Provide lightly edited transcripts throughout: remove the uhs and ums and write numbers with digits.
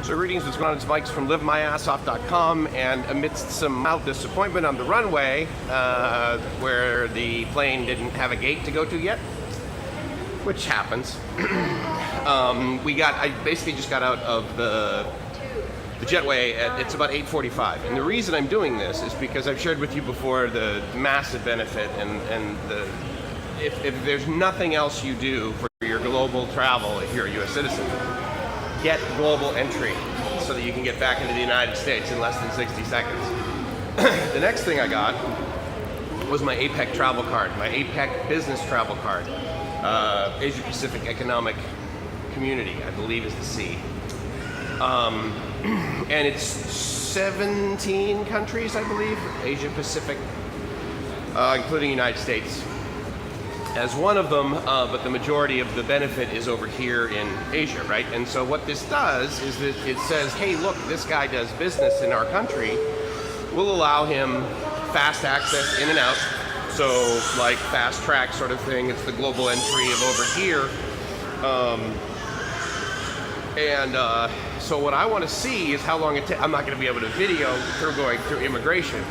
So greetings, what's going on? It's Mike from LiveMyAssOff.com, and amidst some mild disappointment on the runway, where the plane didn't have a gate to go to yet, which happens, I basically just got out of the jetway it's about 8:45, and the reason I'm doing this is because I've shared with you before the massive benefit and if there's nothing else you do for your global travel if you're a U.S. citizen, get global entry so that you can get back into the United States in less than 60 seconds. The next thing I got was my APEC travel card, my APEC Business Travel Card. Asia Pacific Economic Community, I believe is the C. And it's 17 countries, I believe, Asia Pacific, including United States as one of them, but the majority of the benefit is over here in Asia, right? And so what this does is that it says, hey, look, this guy does business in our country. We'll allow him fast access in and out. So like fast track sort of thing. It's the global entry of over here. So what I want to see is how long it takes. I'm not going to be able to video through going through immigration,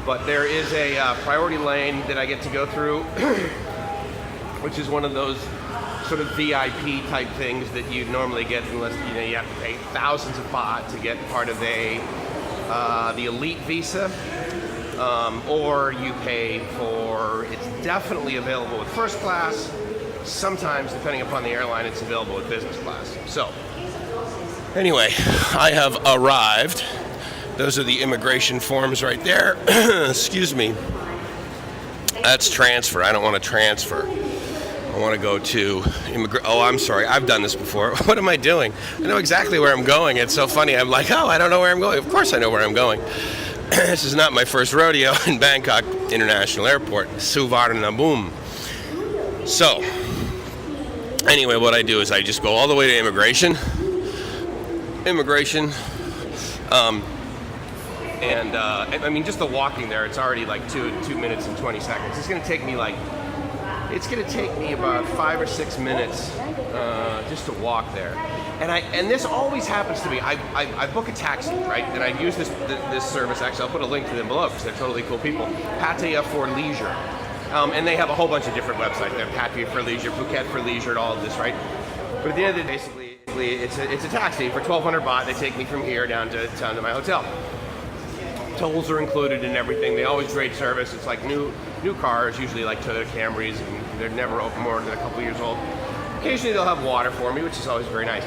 but there is a priority lane that I get to go through, which is one of those sort of VIP type things that you normally get unless you have to pay thousands of baht to get part of the elite visa, or you pay for. It's definitely available with first class. Sometimes, depending upon the airline, it's available with business class. So, anyway, I have arrived. Those are the immigration forms right there. Excuse me. That's transfer. I don't want to transfer. I want to go to Oh, I'm sorry. I've done this before. What am I doing? I know exactly where I'm going. It's so funny. I'm like, oh, I don't know where I'm going. Of course I know where I'm going. This is not my first rodeo in Bangkok International Airport, Suvarmnabhumi. So, anyway, what I do is I just go all the way to immigration, I mean, just the walking there, it's already like 2 minutes and 20 seconds. It's going to take me about 5 or 6 minutes just to walk there. And this always happens to me. I book a taxi, right? And I use this service. Actually, I'll put a link to them below because they're totally cool people. Pattaya for Leisure. And they have a whole bunch of different websites. They have Pattaya for Leisure, Phuket for Leisure, and all of this, right? But at the end of the day, basically, it's a taxi for 1,200 baht. They take me from here down to my hotel. Tolls are included in everything. They always great service. It's like new cars, usually like Toyota Camrys, and they're never more than a couple years old. Occasionally they'll have water for me, which is always very nice.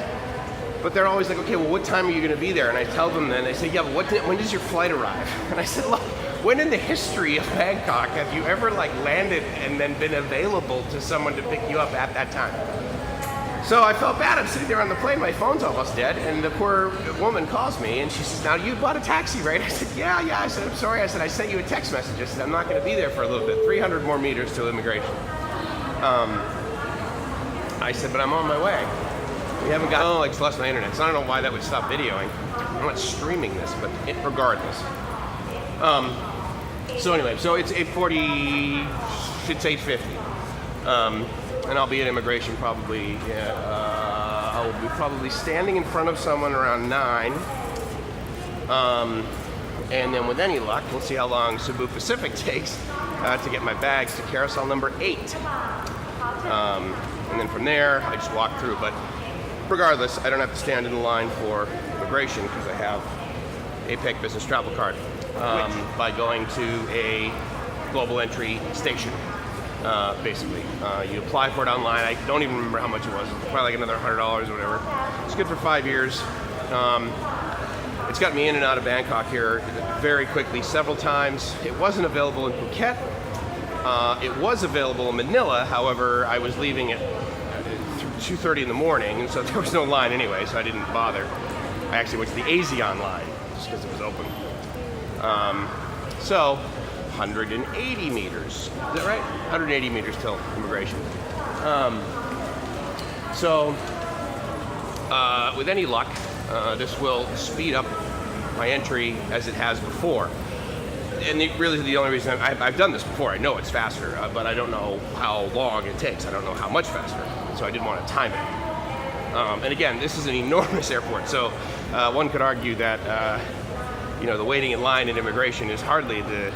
But they're always like, okay, well, what time are you going to be there? And I tell them, then they say, yeah, but when does your flight arrive? And I said, look, when in the history of Bangkok have you ever landed and then been available to someone to pick you up at that time? So I felt bad. I'm sitting there on the plane, my phone's almost dead, and the poor woman calls me and she says, now you bought a taxi, right? I said, yeah. I said, I'm sorry. I said, I sent you a text message. I said, I'm not going to be there for a little bit, 300 more meters to immigration. I said, but I'm on my way. We haven't got, I just lost my internet, so I don't know why that would stop videoing. I'm not streaming this, but regardless. So anyway, so it's 8:40, it's 8:50. And I'll be at immigration probably, I'll be probably standing in front of someone around 9. And then with any luck, we'll see how long Cebu Pacific takes to get my bags to carousel number 8. And then from there, I just walk through. But regardless, I don't have to stand in the line for immigration because I have APEC Business Travel Card by going to a global entry station. Basically, you apply for it online. I don't even remember how much it was. Probably like another $100 or whatever. It's good for 5 years. It's got me in and out of Bangkok here very quickly several times. It wasn't available in Phuket. It was available in Manila. However, I was leaving at 2:30 in the morning, and so there was no line anyway, so I didn't bother. I actually went to the ASEAN line just because it was open. So 180 meters. Is that right? 180 meters till immigration. With any luck, this will speed up my entry as it has before. And really the only reason I've done this before, I know it's faster, but I don't know how long it takes. I don't know how much faster. So I didn't want to time it. And again, this is an enormous airport, so one could argue that the waiting in line in immigration is hardly the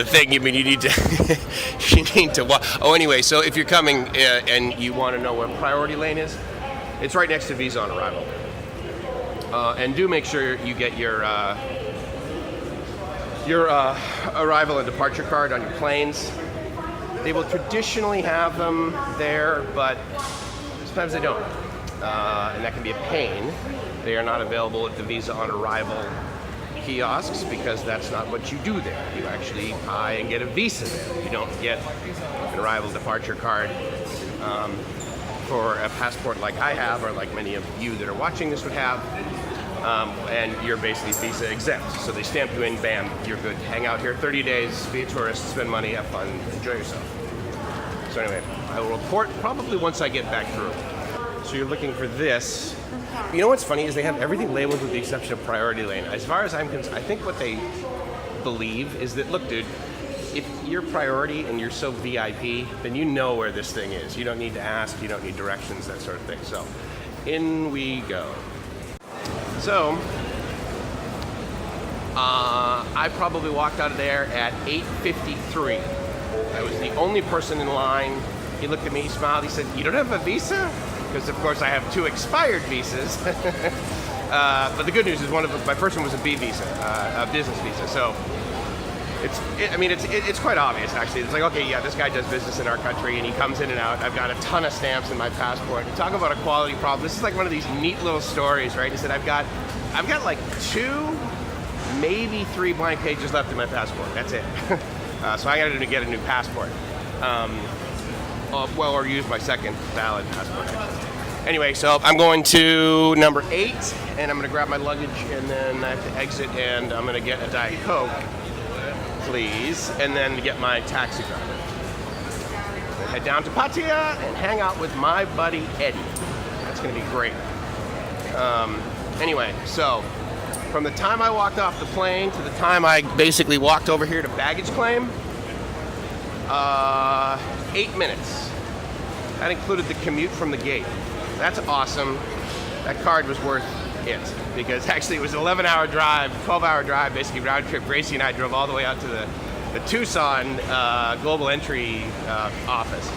thing. You need to you need to walk. Oh, anyway, so if you're coming and you want to know where priority lane is, it's right next to visa on arrival. And do make sure you get your arrival and departure card on your planes. They will traditionally have them there, but sometimes they don't, and that can be a pain. They are not available at the visa on arrival kiosks because that's not what you do there. You actually buy and get a visa there. You don't get an arrival departure card for a passport like I have, or like many of you that are watching this would have, and you're basically visa exempt. So they stamp you in, bam, you're good. Hang out here 30 days, be a tourist, spend money, have fun, enjoy yourself. So anyway, I will report probably once I get back through. So you're looking for this. You know what's funny is they have everything labeled with the exception of priority lane. As far as I'm concerned, I think what they believe is that, look, dude, if you're priority and you're so VIP, then you know where this thing is. You don't need to ask, you don't need directions, that sort of thing. So in we go. So I probably walked out of there at 8:53. I was the only person in line. He looked at me, he smiled, he said, "You don't have a visa?" Because of course I have 2 expired visas. But the good news is my first one was a B visa, a business visa. So it's quite obvious actually. It's like, okay, yeah, this guy does business in our country and he comes in and out. I've got a ton of stamps in my passport. You talk about a quality problem. This is like one of these neat little stories, right? He said, I've got like 2, maybe 3 blank pages left in my passport. That's it. So I got to get a new passport. Or use my second valid passport. Anyway, so I'm going to number 8, and I'm going to grab my luggage, and then I have to exit, and I'm going to get a Diet Coke, please, and then get my taxi driver. Head down to Pattaya and hang out with my buddy Eddie. That's going to be great. Anyway, so from the time I walked off the plane to the time I basically walked over here to baggage claim, 8 minutes. That included the commute from the gate. That's awesome. That card was worth it because actually it was an 11-hour drive, 12-hour drive, basically round trip. Gracie and I drove all the way out to the Tucson global entry office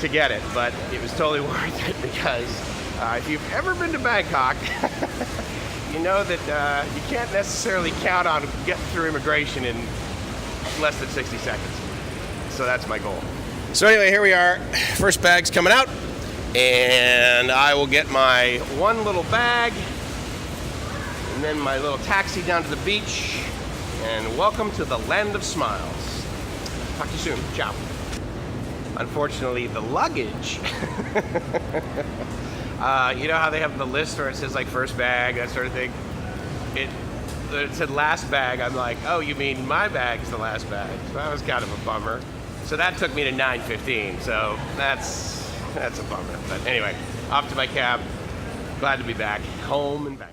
to get it, but it was totally worth it because if you've ever been to Bangkok, you know that you can't necessarily count on getting through immigration in less than 60 seconds. So that's my goal. So anyway, here we are. First bag's coming out, and I will get my one little bag, and then my little taxi down to the beach, and welcome to the land of smiles. Talk to you soon. Ciao. Unfortunately, the luggage, you know how they have the list where it says like first bag, that sort of thing? It said last bag. I'm like, oh, you mean my bag's the last bag? So that was kind of a bummer. So that took me to 9:15, so that's a bummer. But anyway, off to my cab. Glad to be back, home and back.